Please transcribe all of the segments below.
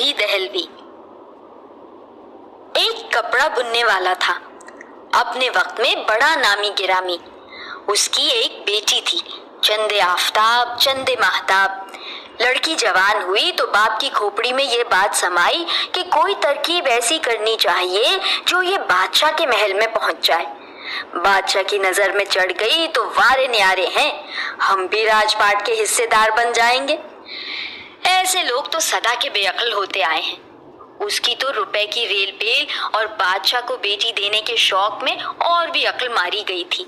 लोभी दहलवी। एक कपड़ा बुनने वाला था, अपने वक्त में बड़ा नामी गिरामी। उसकी एक बेटी थी, चंदे आफताब चंदे महताब। लड़की जवान हुई तो बाप की खोपड़ी में ये बात समाई कि कोई तरकीब ऐसी करनी चाहिए जो ये बादशाह के महल में पहुंच जाए। बादशाह की नजर में चढ़ गई तो वारे न्यारे हैं, हम भी राजपाट के हिस्सेदार बन जाएंगे। ऐसे लोग तो सदा के बेअक्ल होते आए हैं। उसकी तो रुपए की रेल पेल और बादशाह को बेटी देने के शौक में और भी अक्ल मारी गई थी।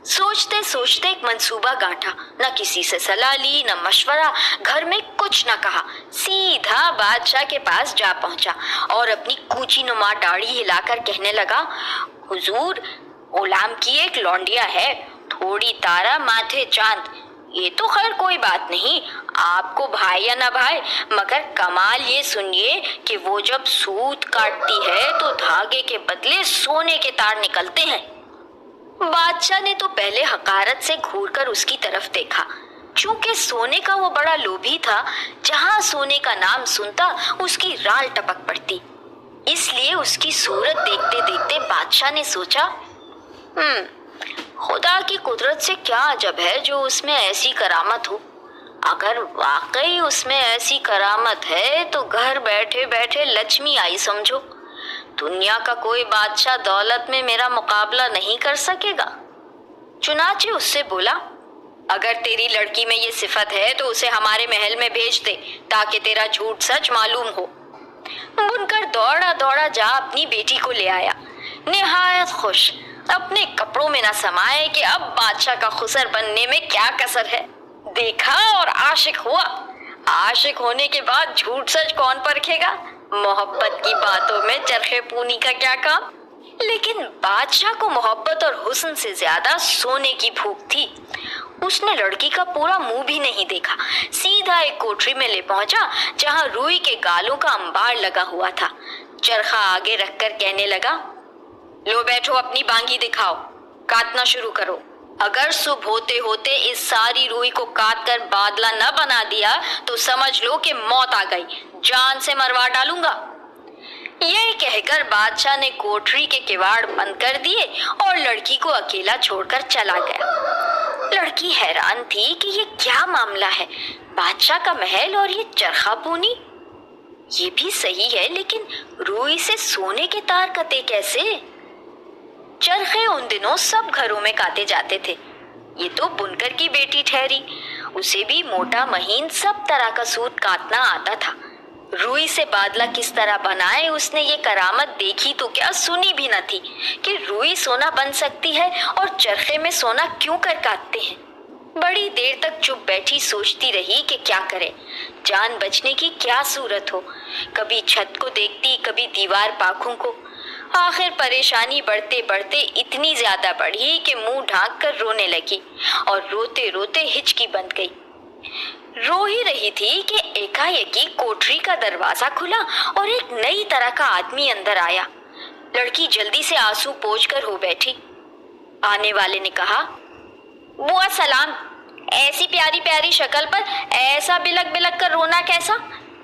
सोचते सोचते एक मंसूबा गांठा, न किसी से सलाह ली न मशवरा, घर में कुछ न कहा, सीधा बादशाह के पास जा पहुंचा और अपनी कूची नुमा दाढ़ी हिलाकर कहने लगा, हुजूर, गुलाम की एक लौंडिया है, थोड़ी तारा माथे चांद। ये तो खैर कोई बात नहीं, आपको भाई या ना भाई, मगर कमाल ये सुनिए कि वो जब सूत काटती है तो धागे के बदले सोने के तार निकलते हैं। बादशाह ने तो पहले हकारत से घूरकर उसकी तरफ देखा। चूंकि सोने का वो बड़ा लोभी था, जहां सोने का नाम सुनता उसकी राल टपक पड़ती। इसलिए उसकी सूरत देखते देखते बादशाह ने सोचा, खुदा की कुदरत से क्या अजब है जो उसमें ऐसी करामत हो। अगर वाकई उसमें ऐसी करामत है तो घर बैठे बैठे लक्ष्मी आई समझो। दुनिया का कोई बादशाह दौलत में मेरा मुकाबला नहीं कर सकेगा। चुनाचे उससे बोला, अगर तेरी लड़की में ये सिफत है तो उसे हमारे महल में भेज दे ताकि तेरा झूठ सच मालूम हो। बुनकर दौड़ा दौड़ा जा अपनी बेटी को ले आया, निहायत खुश, अपने कपड़ों में न समाए कि अब बादशाह का खुसर बनने में क्या कसर है। देखा और आशिक हुआ। आशिक होने के बाद झूठ सच कौन परखेगा। मोहब्बत की बातों में चरखे पूनी का क्या काम। लेकिन बादशाह को मोहब्बत और हुस्न से ज्यादा सोने की भूख थी। उसने लड़की का पूरा मुंह भी नहीं देखा, सीधा एक कोठरी में ले पहुंचा जहां रुई के गालों का अंबार लगा हुआ था। चरखा आगे रखकर कहने लगा, लो बैठो, अपनी बांगी दिखाओ, काटना शुरू करो। अगर सुबह होते होते इस सारी रुई को काट कर बादला न बना दिया तो समझ लो कि मौत आ गई, जान से मरवा डालूंगा। यही कहकर बादशाह ने कोठरी के किवाड़ बंद कर दिए और लड़की को अकेला छोड़कर चला गया। लड़की हैरान थी कि ये क्या मामला है, बादशाह का महल और ये चरखा पूनी। ये भी सही है, लेकिन रुई से सोने के तार कते कैसे? चरखे उन दिनों सब घरों में काटे जाते थे। ये तो बुनकर की बेटी ठहरी, उसे भी मोटा महीन सब तरह का सूत काटना आता था। रुई से बादला किस तरह बनाए उसने ये करामत देखी तो क्या, सुनी भी न थी कि रुई सोना बन सकती है और चरखे में सोना क्यों कर काटते हैं। बड़ी देर तक चुप बैठी सोचती रही कि क्या करे, जान बचने की क्या सूरत हो। कभी छत को देखती, कभी दीवार पाखों को। आखिर परेशानी बढ़ते बढ़ते इतनी ज्यादा बढ़ी कि मुंह ढांक कर रोने लगी और रोते रोते हिचकी बंद गई। रो ही रही थी कि एकाएकी कोठरी का दरवाजा खुला और एक नई तरह का आदमी अंदर आया। लड़की जल्दी से आंसू पोंछ कर हो बैठी। आने वाले ने कहा, बुआ सलाम, ऐसी प्यारी प्यारी शक्ल पर ऐसा बिलक बिलक कर रोना कैसा?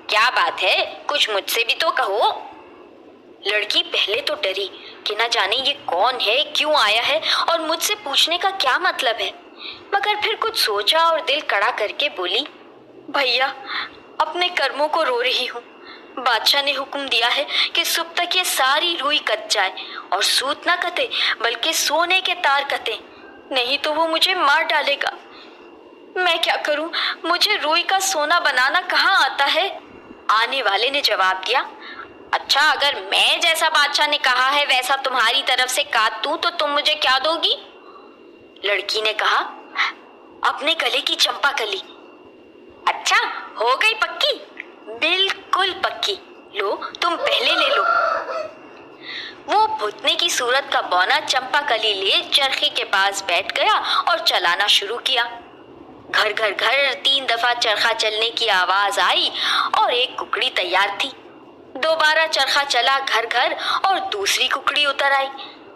क्या बात है, कुछ मुझसे भी तो कहो। लड़की पहले तो डरी कि न जाने ये कौन है, क्यों आया है और मुझसे पूछने का क्या मतलब है, मगर फिर कुछ सोचा और दिल कड़ा करके बोली, भैया, अपने कर्मों को रो रही हूँ। बादशाह ने हुक्म दिया है कि सुबह तक ये सारी रुई कट जाए और सूत न कटे बल्कि सोने के तार कटे, नहीं तो वो मुझे मार डालेगा। मैं क्या करूं, मुझे रुई का सोना बनाना कहाँ आता है? आने वाले ने जवाब दिया, अच्छा, अगर मैं जैसा बादशाह ने कहा है वैसा तुम्हारी तरफ से काट दूं तो तुम मुझे क्या दोगी? लड़की ने कहा, अपने गले की चंपा कली। अच्छा, हो गई पक्की? बिल्कुल पक्की, लो तुम पहले ले लो। वो भुतने की सूरत का बौना चंपा कली ले चरखे के पास बैठ गया और चलाना शुरू किया। घर घर घर 3 दफा चरखा चलने की आवाज आई और एक कुकड़ी तैयार थी। दोबारा चरखा चला घर घर और दूसरी कुकड़ी उतर आई।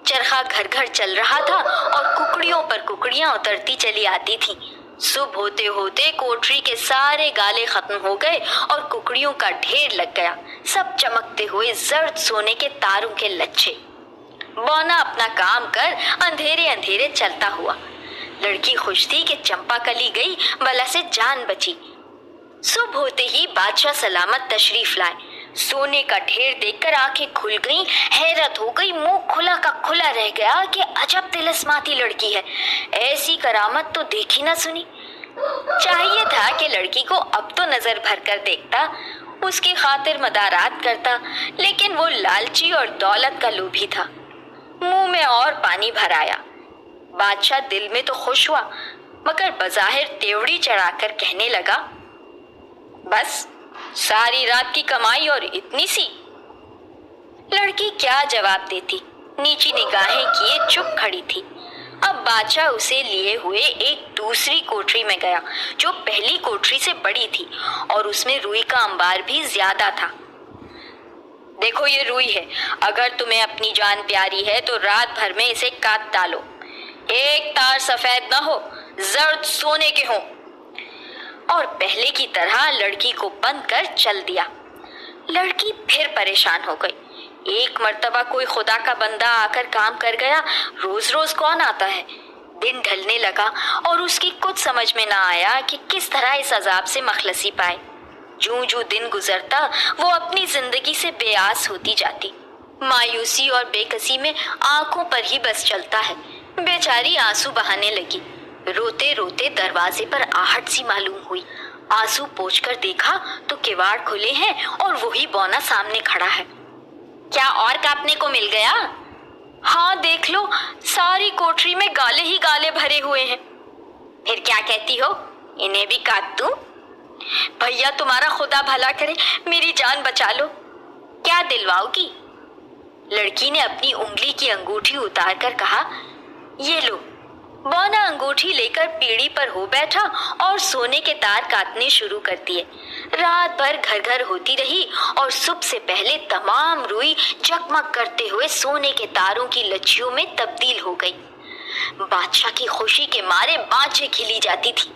चरखा घर घर चल रहा था और कुकड़ियों पर कुकड़ियां उतरती चली आती थी। सुबह होते होते कोठरी के सारे गाले खत्म हो गए और कुकड़ियों का ढेर लग गया, सब चमकते हुए जर्द सोने के तारों के लच्छे। बौना अपना काम कर अंधेरे अंधेरे चलता हुआ। लड़की खुश थी कि चंपाकली गई, बला से जान बची। सुबह होते ही बादशाह सलामत तशरीफ लाए। सोने का ढेर देखकर आंखें खुल गईं, हैरत हो गई, मुंह खुला का खुला रह गया कि अजब तिलस्माती लड़की है, ऐसी करामत तो देखी ना सुनी। चाहिए था कि लड़की को अब तो नजर भर कर देखता, उसकी खातिर मदारात करता, लेकिन वो लालची और दौलत का लोभी था। मुंह में और पानी भर आया। बादशाह दिल में तो खुश हुआ, मगर बज़ाहिर तेवड़ी चढ़ाकर कहने लगा, बस सारी रात की कमाई और इतनी सी। लड़की क्या जवाब देती, नीची निगाहें किए चुप खड़ी थी। अब बादशाह उसे लिए हुए एक दूसरी कोठरी में गया जो पहली कोठरी से बड़ी थी और उसमें रुई का अंबार भी ज्यादा था। देखो ये रुई है, अगर तुम्हें अपनी जान प्यारी है तो रात भर में इसे काट डालो। एक तार सफेद ना हो, जर्द सोने के हों। और पहले की तरह लड़की को बंद कर चल दिया। लड़की फिर परेशान हो गई। एक मर्तबा कोई खुदा का बंदा आकर काम कर गया, रोज रोज कौन आता है। दिन ढलने लगा और उसकी कुछ समझ में ना आया कि किस तरह इस अजाब से मखलसी पाए। जूं जूं दिन गुजरता वो अपनी जिंदगी से बेआस होती जाती। मायूसी और बेकसी में आंखों पर ही बस चलता है। बेचारी आंसू बहाने लगी। रोते रोते दरवाजे पर आहट सी मालूम हुई। आंसू पोंछकर देखा तो किवाड़ खुले हैं और वही बौना सामने खड़ा है। क्या और काटने को मिल गया? हाँ देख लो, सारी कोठरी में गाले ही गाले भरे हुए हैं। फिर क्या कहती हो, इन्हें भी काट दूं? भैया तुम्हारा खुदा भला करे, मेरी जान बचा लो। क्या दिलवाओगी? लड़की ने अपनी उंगली की अंगूठी उतार कर कहा, ये लो। बौना अंगूठी लेकर पीढ़ी पर हो बैठा और सोने के तार काटने शुरू कर दिए। रात भर घर घर होती रही और सुबह से पहले तमाम रुई जगमग करते हुए सोने के तारों की लच्छियों में तब्दील हो गई। बादशाह की खुशी के मारे बाँछें खिली जाती थी।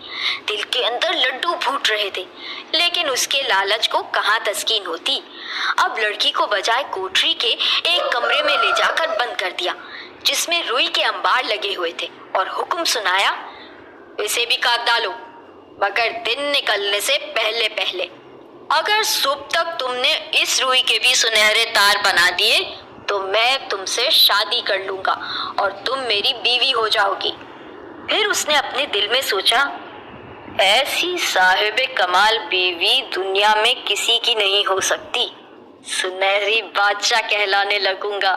दिल के अंदर लड्डू फूट रहे थे, लेकिन उसके लालच को कहाँ तस्कीन होती। अब लड़की को बजाय कोठरी के एक कमरे में ले जाकर बंद कर दिया जिसमें रुई के अंबार लगे हुए थे और हुक्म सुनाया, इसे भी काट डालो, मगर दिन निकलने से पहले पहले। अगर सुबह तक तुमने इस रुई के भी सुनहरे तार बना दिए तो मैं तुमसे शादी कर लूंगा और तुम मेरी बीवी हो जाओगी। फिर उसने अपने दिल में सोचा, ऐसी साहिबे कमाल बीवी दुनिया में किसी की नहीं हो सकती। सुनहरी बादशाह कहलाने लगूंगा।